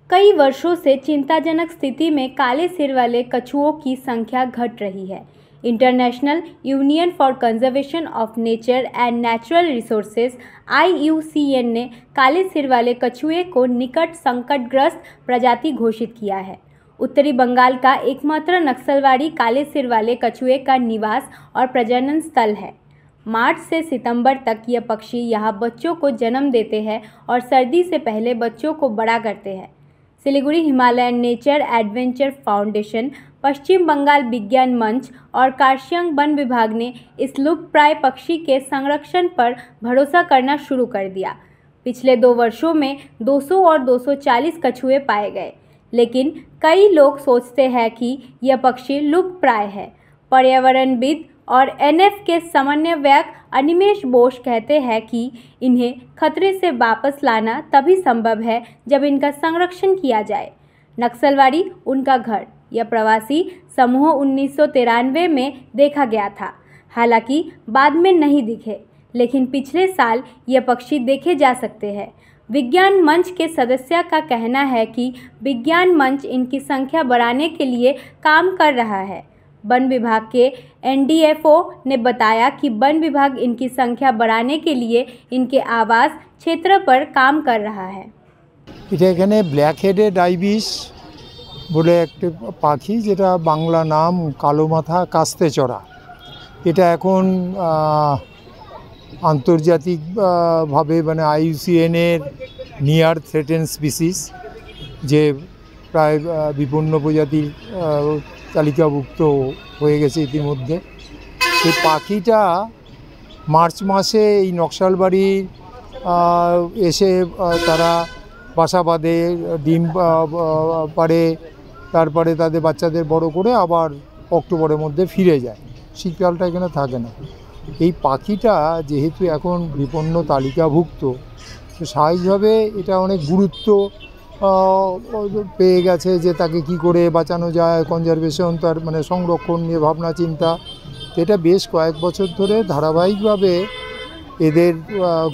कई वर्षों से चिंताजनक स्थिति में काले सिर वाले कछुओं की संख्या घट रही है। International union for conservation of nature and natural resources (IUCN) ने काले सिर वाले कछुए को निकट संकटग्रस्त प्रजाति घोषित किया है। उत्तरी बंगाल का एकमात्र नक्सलवाड़ी काले सिर वाले कछुए का निवास और प्रजनन स्थल है। मार्च से सितंबर तक यह पक्षी यहाँ बच्चों को जन्म देते हैं और सर्दी से पहले बच्चों को बड़ा करते हैं। Siliguri Himalayan nature adventure foundation, Paschim Bangal Vigyan Manch और कार्शियंग वन विभाग ने इस लुप्तप्राय पक्षी के संरक्षण पर भरोसा करना शुरू कर दिया। पिछले 2 वर्षों में 200 और 240 कछुए पाए गए, लेकिन कई लोग सोचते हैं कि यह पक्षी लुप्तप्राय है। पर्यावरणविद और NF के समन्वयक अनिमेश बोस कहते हैं कि इन्हें खतरे से वापस लाना तभी संभव है जब इनका संरक्षण किया जाए। नक्सलवाड़ी उनका घर यह प्रवासी समूह 1993 में देखा गया था। हालांकि बाद में नहीं दिखे, लेकिन पिछले साल यह पक्षी देखे जा सकते हैं। विज्ञान मंच के सदस्य का कहना है कि विज्ञान मंच इनकी संख्या बढ़ाने के लिए काम कर रहा है। वन विभाग के NDFO ने बताया कि वन विभाग इनकी संख्या बढ़ाने के लिए इनके आवास क्षेत्र पर काम कर रहा है। এটা এখানে ব্ল্যাক হেডেড আইবিস বলে একটা পাখি, যেটা বাংলা নাম কালো মাথা কাস্তে চড়া। এটা এখন আন্তর্জাতিকভাবে মানে IUCN এর নিয়ার থ্রেটেন স্পিসিস, যে প্রায় বিপন্ন প্রজাতির তালিকাভুক্ত হয়ে গেছে ইতিমধ্যে। এই পাখিটা মার্চ মাসে এই নকশালবাড়ি এসে তারা বাসা বাঁধে, ডিম পাড়ে, তারপরে তাদের বাচ্চাদের বড় করে আবার অক্টোবরের মধ্যে ফিরে যায়। শীতকালটা এখানে থাকে না। এই পাখিটা যেহেতু এখন বিপন্ন তালিকাভুক্ত, তো স্বাভাবিকভাবে এটা অনেক গুরুত্ব পেয়ে গেছে যে তাকে কি করে বাঁচানো যায়, কনজারভেশন, তার মানে সংরক্ষণ নিয়ে ভাবনা চিন্তা। এটা বেশ কয়েক বছর ধরে ধারাবাহিকভাবে এদের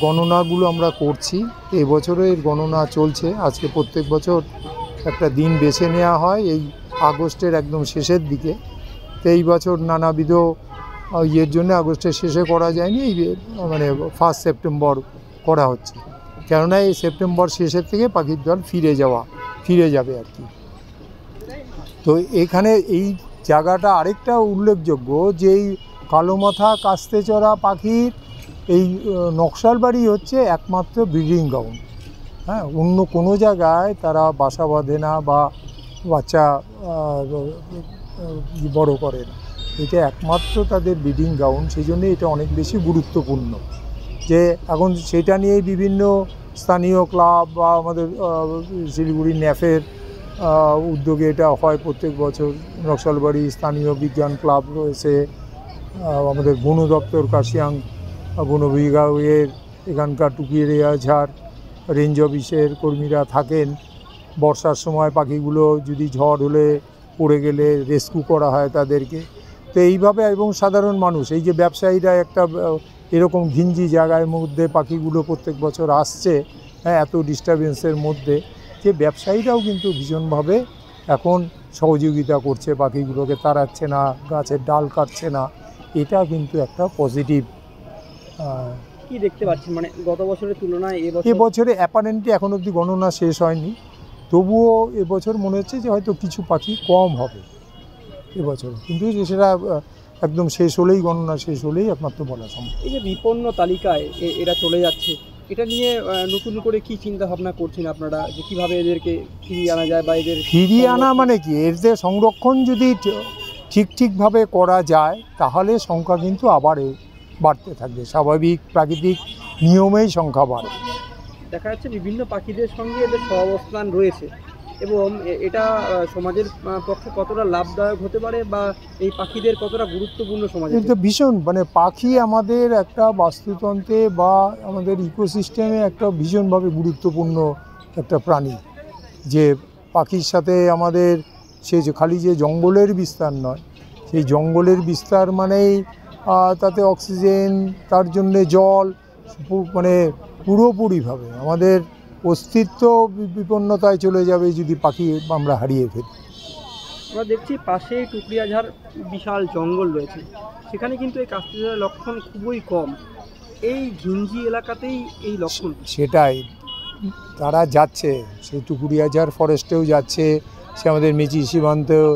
গণনাগুলো আমরা করছি। এবছরও এর গণনা চলছে। আজকে প্রত্যেক বছর একটা দিন বেছে নেওয়া হয় এই আগস্টের একদম শেষের দিকে। তো এই বছর নানাবিধ ইয়ের জন্য আগস্টের শেষে করা যায়নি, এই মানে 1 সেপ্টেম্বর করা হচ্ছে। কেননা এই সেপ্টেম্বর শেষের থেকে পাখির দল ফিরে যাবে আর কি। তো এখানে এই জায়গাটা আরেকটা উল্লেখযোগ্য যে এই কালো মাথা কাস্তে চড়া পাখির এই নকশালবাড়ি হচ্ছে একমাত্র ব্রিডিং গ্রাউন্ড। হ্যাঁ, অন্য কোনো জায়গায় তারা বাসা বাঁধে না বা বাচ্চা বড় করে না। এটা একমাত্র তাদের ব্রিডিং গ্রাউন্ড, সেই জন্যে এটা অনেক বেশি গুরুত্বপূর্ণ। যে এখন সেটা নিয়েই বিভিন্ন স্থানীয় ক্লাব বা আমাদের শিলিগুড়ি ন্যাফের উদ্যোগে এটা হয় প্রত্যেক বছর। নকশালবাড়ি স্থানীয় বিজ্ঞান ক্লাব রয়েছে, আমাদের বন দপ্তর কার্শিয়াং বন বিভাগের এখানকার টুকিরিয়া ঝাড় রেঞ্জ অফিসের কর্মীরা থাকেন। বর্ষার সময় পাখিগুলো যদি ঝড় হলে পড়ে গেলে রেস্কিউ করা হয় তাদেরকে। তো এইভাবে, এবং সাধারণ মানুষ, এই যে ব্যবসায়ীরা একটা এরকম ঘিঞ্জি জায়গার মধ্যে পাখিগুলো প্রত্যেক বছর আসছে, হ্যাঁ, এত ডিস্টারবেন্সের মধ্যে, যে ব্যবসায়ীরাও কিন্তু ভীষণভাবে এখন সহযোগিতা করছে, পাখিগুলোকে তাড়াচ্ছে না, গাছের ডাল কাটছে না। এটা কিন্তু একটা পজিটিভ। কি দেখতে পাচ্ছেন মানে গত বছরের তুলনায় এবছরে অ্যাপারেন্টলি এখন অবধি গণনা শেষ হয়নি, তবুও এবছর মনে হচ্ছে যে হয়তো কিছু পাখি কম হবে এবছর, কিন্তু সেটা একদম শেষ হলেই, গণনা শেষ হলেই একমাত্র বলা সম্ভব। এই যে বিপন্ন তালিকায় এরা চলে যাচ্ছে, এটা নিয়ে নতুন করে কি চিন্তা ভাবনা করছেন আপনারা, যে কীভাবে এদেরকে ফিরিয়ে আনা যায় বা এদের ফিরিয়ে আনা মানে কি, এদের সংরক্ষণ যদি ঠিকভাবে করা যায় তাহলে সংখ্যা কিন্তু আবার বাড়তে থাকবে। স্বাভাবিক প্রাকৃতিক নিয়মেই সংখ্যা বাড়ে। দেখা যাচ্ছে বিভিন্ন পাখিদের সঙ্গে এদের সহাবস্থান রয়েছে, এবং এটা সমাজের পক্ষে কতটা লাভদায়ক হতে পারে বা এই পাখিদের কতটা গুরুত্বপূর্ণ সমাজে? কিন্তু ভীষণ, মানে পাখি আমাদের একটা বাস্তুতন্ত্রে বা আমাদের ইকোসিস্টেমে একটা ভীষণভাবে গুরুত্বপূর্ণ একটা প্রাণী। যে পাখির সাথে আমাদের সে যে খালি যে জঙ্গলের বিস্তার নয়, সেই জঙ্গলের বিস্তার মানেই তাতে অক্সিজেন, তার জন্যে জল, মানে পুরোপুরিভাবে আমাদের অস্তিত্ব বিপন্নতায় চলে যাবে যদি পাখি আমরা হারিয়ে ফেলি। আমরা দেখছি পাশে টুকরিয়াঝাড় বিশাল জঙ্গল রয়েছে, সেখানে কিন্তু এই কাস্তের লক্ষণ খুবই কম। এই ঘিঞ্জি এলাকাতেই এই লক্ষণ। সেটাই, তারা যাচ্ছে, সেই টুকুরিয়াঝাড় ফরেস্টেও যাচ্ছে, সে আমাদের মেচি সীমান্তেও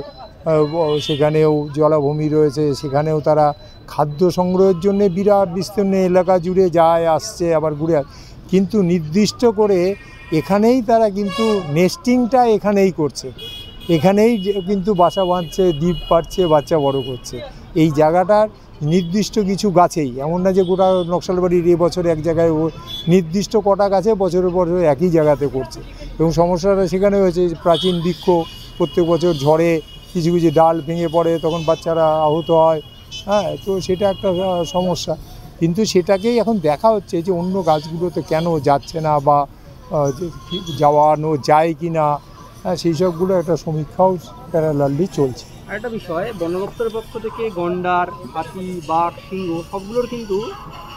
সেখানেও জলাভূমি রয়েছে, সেখানেও তারা খাদ্য সংগ্রহের জন্য বিরাট বিস্তীর্ণ এলাকা জুড়ে যায় আসছে আবার ঘুরে কিন্তু নির্দিষ্ট করে এখানেই তারা কিন্তু নেস্টিংটা এখানেই করছে, এখানেই কিন্তু বাসা বাঁধছে, দ্বীপ পাড়ছে, বাচ্চা বড় করছে। এই জায়গাটার নির্দিষ্ট কিছু গাছেই, এমন না যে গোটা নকশালবাড়ির এবছর এক জায়গায় নির্দিষ্ট কটা গাছে বছরের পর একই জায়গাতে করছে। এবং সমস্যাটা সেখানে হয়েছে, প্রাচীন বৃক্ষ প্রত্যেক বছর ঝড়ে কিছু কিছু ডাল ভেঙে পড়ে, তখন বাচ্চারা আহত হয়। হ্যাঁ, তো সেটা একটা সমস্যা। কিন্তু সেটাকেই এখন দেখা হচ্ছে যে অন্য গাছগুলোতে কেন যাচ্ছে না বা যাওয়ানো যায় কি না, সেই সবগুলো একটা সমীক্ষাও প্যারালালি চলছে। আরেকটা বিষয়, বন দপ্তরের পক্ষ থেকে গন্ডার, হাতি, বাঘ, সিংহ সবগুলোর কিন্তু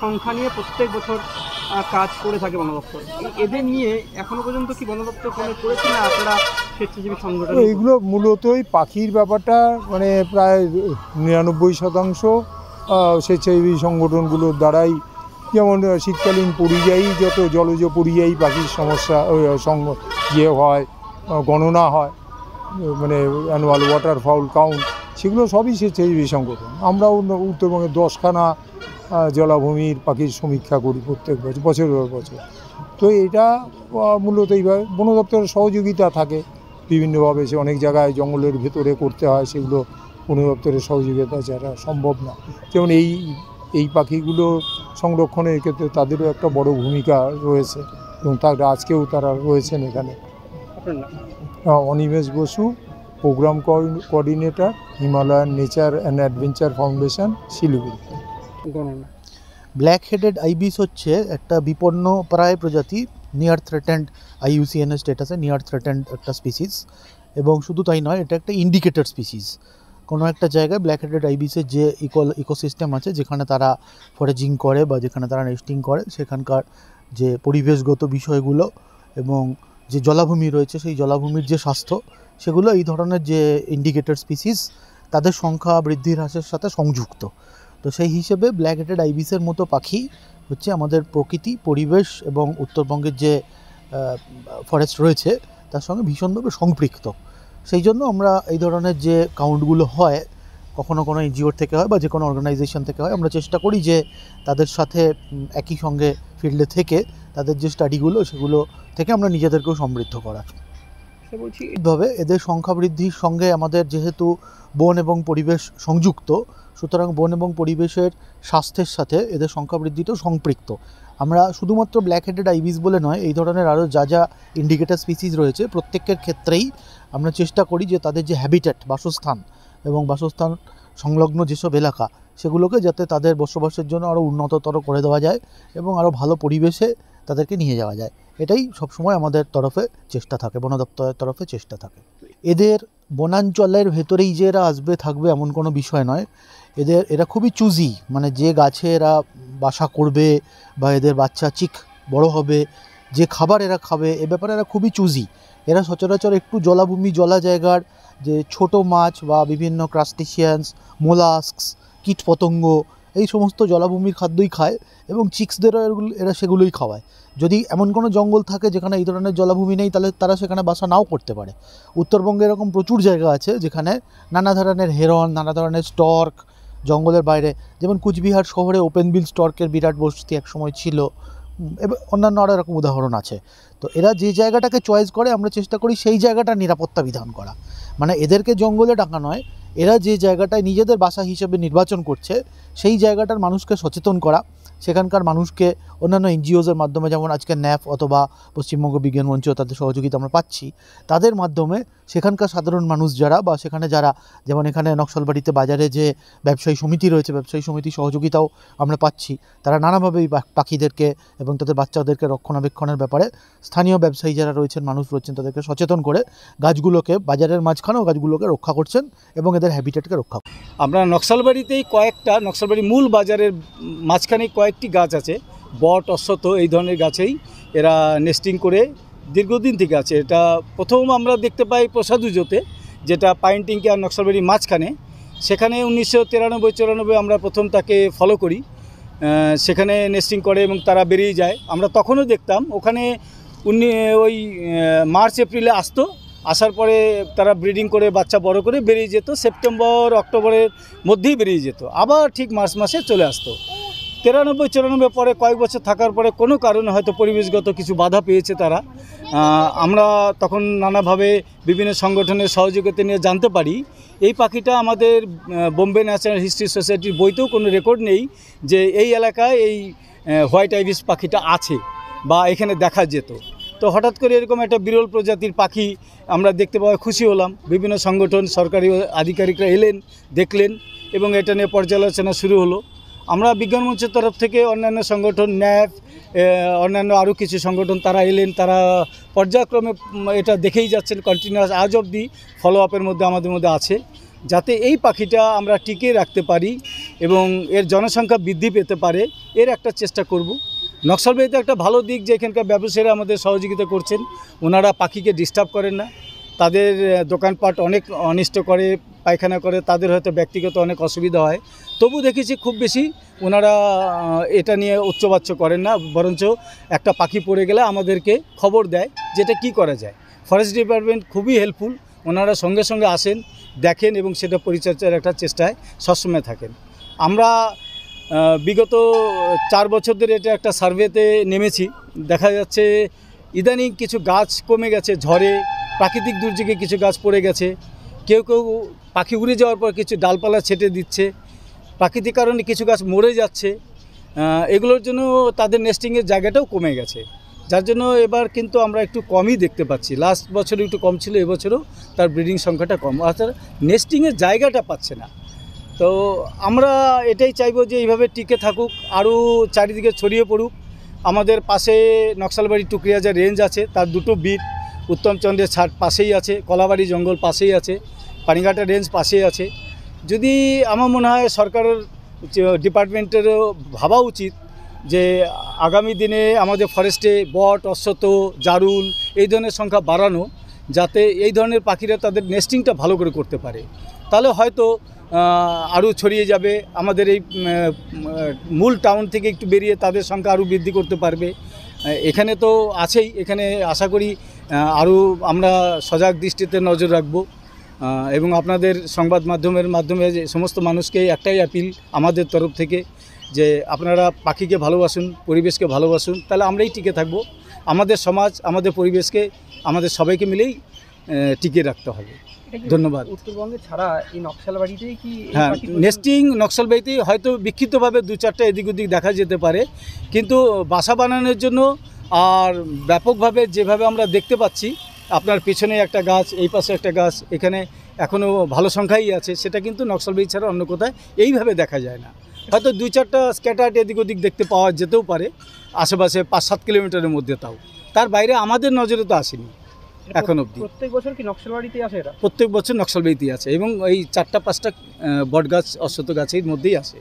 সংখ্যা নিয়ে প্রত্যেক বছর কাজ করে থাকে বন দপ্তর। এদের নিয়ে এখনো পর্যন্ত কি বন দপ্তর কোনো করেছে না আপনারা স্বেচ্ছাসেবী সংগঠন? এইগুলো মূলতই পাখির ব্যাপারটা মানে প্রায় 99% স্বেচ্ছাসেবী সংগঠনগুলোর দ্বারাই, যেমন শীতকালীন পরিযায়ী যত জলজ পরিযায়ী পাখির সমস্যা হয়, গণনা হয়, মানে অ্যানুয়াল ওয়াটারফাউল কাউন্ট, সেগুলো সবই স্বেচ্ছাসেবী সংগঠন। আমরাও উত্তরবঙ্গের 10খানা জলাভূমির পাখির সমীক্ষা করি প্রত্যেক বছর, বছরের বছর। তো এটা মূলত এইভাবে বন দপ্তরের সহযোগিতা থাকে বিভিন্নভাবে, সে অনেক জায়গায় জঙ্গলের ভেতরে করতে হয়, সেগুলো বন দপ্তরের সহযোগিতা ছাড়া সম্ভব না। যেমন এই পাখিগুলো সংরক্ষণের ক্ষেত্রে তাদেরও একটা বড় ভূমিকা রয়েছে এবং তারা আজকেও তারা রয়েছেন এখানে। Animesh Basu, programme coordinator, Himalayan nature and adventure foundation, Siliguri. Black headed ibis হচ্ছে একটা বিপন্ন প্রায় প্রজাতি, নিয়ার থ্রেটেন্ড, IUCN স্ট্যাটাসে নিয়ার থ্রেটেন্ড একটা স্পিসিস। এবং শুধু তাই নয়, এটা একটা ইন্ডিকেটর স্পিসিস। কোনো একটা জায়গায় ব্ল্যাক হেডেড আইবিসের যে ইকোসিস্টেম আছে, যেখানে তারা ফরেজিং করে বা যেখানে তারা নেস্টিং করে, সেখানকার যে পরিবেশগত বিষয়গুলো এবং যে জলাভূমি রয়েছে, সেই জলাভূমির যে স্বাস্থ্য, সেগুলো এই ধরনের যে ইন্ডিকেটর স্পিসিস তাদের সংখ্যা বৃদ্ধির হ্রাসের সাথে সংযুক্ত। তো সেই হিসেবে ব্ল্যাক হেডেড আইবিসের মতো পাখি হচ্ছে আমাদের প্রকৃতি, পরিবেশ এবং উত্তরবঙ্গের যে ফরেস্ট রয়েছে তার সঙ্গে ভীষণভাবে সম্পৃক্ত। সেই জন্য আমরা এই ধরনের যে কাউন্টগুলো হয়, কখনো কোনো এনজিওর থেকে হয় বা যে কোনো অর্গানাইজেশন থেকে হয়, আমরা চেষ্টা করি যে তাদের সাথে একই সঙ্গে ফিল্ডে থেকে তাদের যে স্টাডিগুলো, সেগুলো থেকে আমরা নিজেদেরকেও সমৃদ্ধ করার। বলছি এইভাবে এদের সংখ্যা বৃদ্ধির সঙ্গে আমাদের যেহেতু বন এবং পরিবেশ সংযুক্ত, সুতরাং বন এবং পরিবেশের স্বাস্থ্যের সাথে এদের সংখ্যা বৃদ্ধিটাও সম্পৃক্ত। আমরা শুধুমাত্র ব্ল্যাক হেডেড আইবিস বলে নয়, এই ধরনের আরও যা ইন্ডিকেটর স্পিসিস রয়েছে প্রত্যেকের ক্ষেত্রেই আমরা চেষ্টা করি যে তাদের যে হ্যাবিটেট, বাসস্থান এবং বাসস্থান সংলগ্ন যেসব এলাকা, সেগুলোকে যাতে তাদের বসবাসের জন্য আরও উন্নততর করে দেওয়া যায় এবং আরও ভালো পরিবেশে তাদেরকে নিয়ে যাওয়া যায়। এটাই সবসময় আমাদের তরফে চেষ্টা থাকে, বন দপ্তরের তরফে চেষ্টা থাকে। এদের বনাঞ্চলের ভেতরেই যে এরা আসবে থাকবে এমন কোনো বিষয় নয়। এরা খুবই চুজি, মানে যে গাছে এরা বাসা করবে বা এদের বাচ্চা বড় হবে, যে খাবার এরা খাবে, এ ব্যাপারে এরা খুবই চুজি। এরা সচরাচর একটু জলাভূমি, জলা জায়গার যে ছোট মাছ বা বিভিন্ন ক্রাস্টেশিয়ান্স, মোলাস্কস, কীটপতঙ্গ, এই সমস্ত জলাভূমির খাদ্যই খায় এবং চিক্সদেরও এরা সেগুলোই খাওয়ায়। যদি এমন কোনো জঙ্গল থাকে যেখানে এই ধরনের জলাভূমি নেই, তাহলে তারা সেখানে বাসা নাও করতে পারে। উত্তরবঙ্গে এরকম প্রচুর জায়গা আছে যেখানে নানা ধরনের হেরন, নানা ধরনের স্টর্ক জঙ্গলের বাইরে, যেমন কুচবিহার শহরে ওপেন বিল স্টর্কের বিরাট বসতি একসময় ছিল, এবং অন্যান্য আরও এরকম উদাহরণ আছে। তো এরা যে জায়গাটাকে চয়েস করে, আমরা চেষ্টা করি সেই জায়গাটার নিরাপত্তা বিধান করা। মানে এদেরকে জঙ্গলে ডাকা নয়, এরা যে জায়গাটায় নিজেদের বাসা হিসেবে নির্বাচন করছে সেই জায়গাটার মানুষকে সচেতন করা, সেখানকার মানুষকে অন্যান্য এনজিওসের মাধ্যমে, যেমন আজকে ন্যাপ অথবা পশ্চিমবঙ্গ বিজ্ঞান মঞ্চ, তাদের সহযোগিতা আমরা পাচ্ছি, তাদের মাধ্যমে সেখানকার সাধারণ মানুষ যারা বা সেখানে যারা, যেমন এখানে নকশালবাড়িতে বাজারে যে ব্যবসায়ী সমিতি রয়েছে, ব্যবসায়ী সমিতির সহযোগিতাও আমরা পাচ্ছি। তারা নানাভাবেই পাখিদেরকে এবং তাদের বাচ্চাদেরকে রক্ষণাবেক্ষণের ব্যাপারে স্থানীয় ব্যবসায়ী যারা রয়েছেন, মানুষ রয়েছেন, তাদেরকে সচেতন করে গাছগুলোকে, বাজারের মাঝখানেও গাছগুলোকে রক্ষা করছেন এবং এদের হ্যাবিটেটকে রক্ষা করছেন। আমরা নকশালবাড়িতেই নকশালবাড়ি মূল বাজারের মাঝখানে কয়েকটি গাছ আছে, বট, অশ্বত্থ, এই ধরনের গাছেই এরা নেস্টিং করে দীর্ঘদিন থেকে আছে। এটা প্রথম আমরা দেখতে পাই প্রসাদুজোতে, যেটা পাইনটিংকে আর নকশালবাড়ির মাঝখানে। সেখানে 1993-94 আমরা প্রথম তাকে ফলো করি, সেখানে নেস্টিং করে এবং তারা বেরিয়ে যায়। আমরা তখনও দেখতাম ওখানে ওই মার্চ এপ্রিলে আসতো, আসার পরে তারা ব্রিডিং করে বাচ্চা বড় করে বেরিয়ে যেত, সেপ্টেম্বর অক্টোবরের মধ্যেই বেরিয়ে যেত, আবার ঠিক মার্চ মাসে চলে আসতো। 93-94 পরে কয়েক বছর থাকার পরে কোনো কারণে হয়তো পরিবেশগত কিছু বাধা পেয়েছে তারা। আমরা তখন নানাভাবে বিভিন্ন সংগঠনের সহযোগিতা নিয়ে জানতে পারি এই পাখিটা আমাদের বোম্বে ন্যাচারাল হিস্ট্রি সোসাইটির বইতেও কোনো রেকর্ড নেই যে এই এলাকায় এই হোয়াইট আইবিস পাখিটা আছে বা এখানে দেখা যেত। তো হঠাৎ করে এরকম একটা বিরল প্রজাতির পাখি আমরা দেখতে পাওয়া খুশি হলাম। বিভিন্ন সংগঠন, সরকারি আধিকারিকরা এলেন, দেখলেন এবং এটা নিয়ে পর্যালোচনা শুরু হলো। আমরা বিজ্ঞান মঞ্চের তরফ থেকে অন্যান্য সংগঠন, ন্যাপ, অন্যান্য আরও কিছু সংগঠন তারা এলেন, তারা পর্যায়ক্রমে এটা দেখেই যাচ্ছেন, কন্টিনিউয়াস আজ অবধি ফলো আপের মধ্যে আমাদের মধ্যে আছে, যাতে এই পাখিটা আমরা টিকিয়ে রাখতে পারি এবং এর জনসংখ্যা বৃদ্ধি পেতে পারে, এর একটা চেষ্টা করব। নকশালবাড়িতে একটা ভালো দিক যে এখানকার ব্যবসায়ীরা আমাদের সহযোগিতা করছেন, ওনারা পাখিকে ডিস্টার্ব করেন না। তাদের দোকানপাট অনেক অনিষ্ট করে, পায়খানা করে, তাদের হয়তো ব্যক্তিগত অনেক অসুবিধা হয়, তবু দেখেছি খুব বেশি ওনারা এটা নিয়ে উচ্চবাচ্য করেন না, বরঞ্চ একটা পাখি পড়ে গেলে আমাদেরকে খবর দেয় যেটা কি করা যায়। ফরেস্ট ডিপার্টমেন্ট খুবই হেল্পফুল, ওনারা সঙ্গে সঙ্গে আসেন, দেখেন এবং সেটা পরিচর্যার একটা চেষ্টায় সবসময় থাকেন। আমরা বিগত 4 বছর ধরে এটা একটা সার্ভেতে নেমেছি, দেখা যাচ্ছে ইদানিং কিছু গাছ কমে গেছে, ঝড়ে প্রাকৃতিক দুর্যোগে কিছু গাছ পড়ে গেছে, কেউ কেউ পাখি উড়ে যাওয়ার পর কিছু ডালপালা ছেটে দিচ্ছে, প্রাকৃতিক কারণে কিছু গাছ মরে যাচ্ছে, এগুলোর জন্য তাদের নেস্টিংয়ের জায়গাটাও কমে গেছে, যার জন্য এবার কিন্তু আমরা একটু কমই দেখতে পাচ্ছি। লাস্ট বছরে একটু কম ছিল, এবছরও তার ব্রিডিং সংখ্যাটা কম, অর্থাৎ নেস্টিংয়ের জায়গাটা পাচ্ছে না। তো আমরা এটাই চাইবো যে এইভাবে টিকে থাকুক, আরও চারিদিকে ছড়িয়ে পড়ুক। আমাদের পাশে নকশালবাড়ি টুকরিয়াজা রেঞ্জ আছে, তার 2টো বিট, উত্তমচন্দ্রের ছাদ পাশেই আছে, কলাবাড়ি জঙ্গল পাশেই আছে, পানিঘাটা রেঞ্জ পাশেই আছে। যদি আমার মনে হয় সরকারের ডিপার্টমেন্টেরও ভাবা উচিত যে আগামী দিনে আমাদের ফরেস্টে বট, অশ্বত্থ, জারুল এই ধরনের সংখ্যা বাড়ানো, যাতে এই ধরনের পাখিরা তাদের নেস্টিংটা ভালো করে করতে পারে, তাহলে হয়তো আরও ছড়িয়ে যাবে। আমাদের এই মূল টাউন থেকে একটু বেরিয়ে তাদের সংখ্যা আরও বৃদ্ধি করতে পারবে। এখানে তো আছেই, এখানে আশা করি আরও আমরা সজাগ দৃষ্টিতে নজর রাখব এবং আপনাদের সংবাদ মাধ্যমে যে সমস্ত মানুষকে একটাই অ্যাপিল আমাদের তরফ থেকে যে আপনারা পাখিকে ভালোবাসুন, পরিবেশকে ভালোবাসুন, তাহলে আমরাই টিকে থাকব। আমাদের সমাজ, আমাদের পরিবেশকে আমাদের সবাইকে মিলেই টিকিয়ে রাখতে হবে। ধন্যবাদ। উত্তরবঙ্গে ছাড়া এই নকশালবাড়িতেই কি? হ্যাঁ, নেস্টিং নকশালবাড়িতেই হয়তো বিক্ষিপ্তভাবে 2-4টা এদিক ওদিক দেখা যেতে পারে, কিন্তু বাসা বানানোর জন্য আর ব্যাপকভাবে যেভাবে আমরা দেখতে পাচ্ছি, আপনার পিছনে একটা গাছ, এই পাশে একটা গাছ, এখানে এখনও ভালো সংখ্যাই আছে, সেটা কিন্তু নকশালবাড়ি ছাড়া অন্য কোথায় এইভাবে দেখা যায় না। হয়তো 2-4টা স্ক্যাটার্ড এদিক ওদিক দেখতে পাওয়া যেতেও পারে আশেপাশে 5-7 কিলোমিটারের মধ্যে, তাও তার বাইরে আমাদের নজরে তো আসেনি এখন অবধি। প্রত্যেক বছর কি নকশালবাড়িতে আসে এরা? প্রত্যেক বছর নকশালবাড়িতেই আছে এবং এই 4-5টা বট গাছ, অশ্বত্থ গাছের মধ্যেই আসে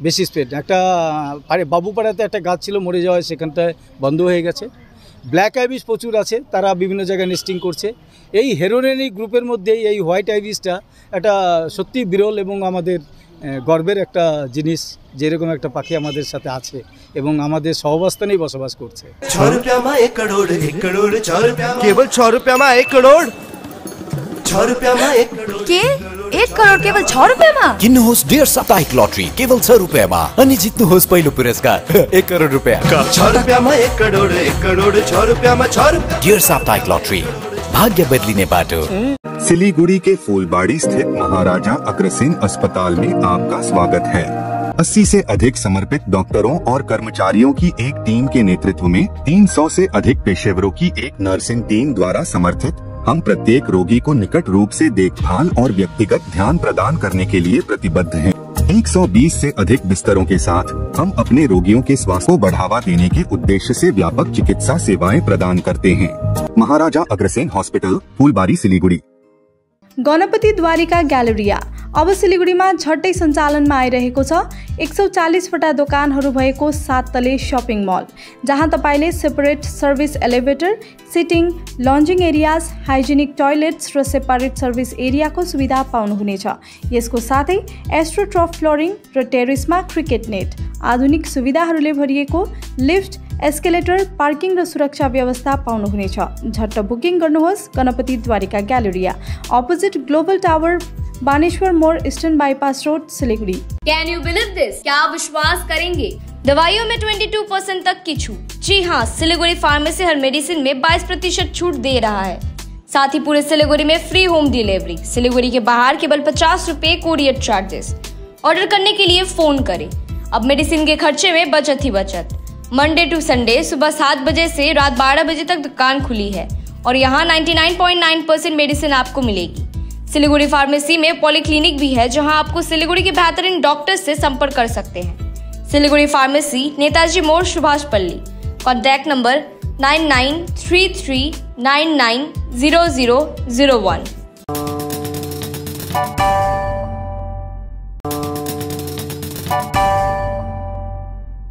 বেশি স্প্রেড। একটা বাবুপাড়াতে একটা গাছ ছিল, মরে যাওয়ায় সেখানটায় বন্ধ হয়ে গেছে। ব্ল্যাক আইবিস প্রচুর আছে, তারা বিভিন্ন জায়গায় নেস্টিং করছে। এই হেরোনেরি গ্রুপের মধ্যেই এই হোয়াইট আইবিসটা একটা সত্যি বিরল এবং আমাদের গর্বের একটা জিনিস, যেরকম একটা পাখি আমাদের সাথে আছে এবং আমাদের সহবাস্থানেই বসবাস করছে। 6 रुपया में 1 करोड़ 1 करोड़ 6 रुपया केवल 6 रुपया में 1 करोड़ 6 रुपया में 1 करोड़ के 1 करोड़ केवल 6 रुपया में किन्नुहोस् डेढ साप्ताहिक लटरी केवल 6 रुपैयाँमा अनि जित्नुहोस् पहिलो पुरस्कार 1 करोड रुपैयाँ। 6 रुपया में 1 करोड़ 6 रुपया में 6 रुपया। डेढ साप्ताहिक लटरी, भाग्य बदलिने बाटो। सिलीगुड़ी के फूलबाड़ी स्थित महाराजा अग्रसेन अस्पताल में आपका स्वागत है। 80 से अधिक समर्पित डॉक्टरों और कर्मचारियों की एक टीम के नेतृत्व में 300 से अधिक पेशेवरों की एक नर्सिंग टीम द्वारा समर्थित हम प्रत्येक रोगी को निकट रूप से देखभाल और व्यक्तिगत ध्यान प्रदान करने के लिए प्रतिबद्ध हैं। 120 से अधिक बिस्तरों के साथ हम अपने रोगियों के स्वास्थ्य को बढ़ावा देने के उद्देश्य से व्यापक चिकित्सा सेवाएं प्रदान करते हैं। महाराजा अग्रसेन हॉस्पिटल, फूलबाड़ी, सिलीगुड़ी। गणपति द्वारिका ग्यालेरिया अब सिलिगुडीमा झट्टै सञ्चालनमा आइरहेको छ 140 वटा दोकानहरू भएको 7 तले शपिङ मल, जहाँ तपाईले separate service elevator, sitting, lounging areas, hygienic toilets र सेपरेट सर्भिस एरियाको सुविधा पाउनुहुनेछ। यसको साथै एस्ट्रोट्रफ फ्लोरिङ र टेरेसमा क्रिकेट नेट, आधुनिक सुविधाहरूले भरिएको लिफ्ट, एस्केलेटर, पार्किङ र सुरक्षा व्यवस्था पाउनुहुनेछ। झट्ट बुकिङ गर्नुहोस्। Ganpati Dwarika galleria, opposite global tower, Baneshwar Mor, eastern bypass road, Siliguri. Can you believe this? क्या आप विश्वास करेंगे? दवाइयों में 22% तक की छूट। जी हाँ, सिलीगुड़ी फार्मेसी हर मेडिसिन में 22% छूट दे रहा है। साथ ही पूरे सिलीगुड़ी में फ्री होम डिलीवरी। सिलीगुड़ी के बाहर केवल 50 रुपए कोरियर चार्जेस। ऑर्डर करने के लिए फोन करें। अब मेडिसिन के खर्चे में बचत ही बचत। मंडे टू संडे सुबह 7 बजे से रात 12 बजे तक दुकान खुली है और यहाँ 99.9% मेडिसिन आपको मिलेगी। सिलीगुड़ी फार्मेसी में पॉलीक्लिनिक भी है, जहां आपको सिलीगुड़ी के बेहतरीन डॉक्टर्स से संपर्क कर सकते हैं। सिलीगुड़ी फार्मेसी, नेताजी मोड़, सुभाष पल्ली। Contact number 9933990001।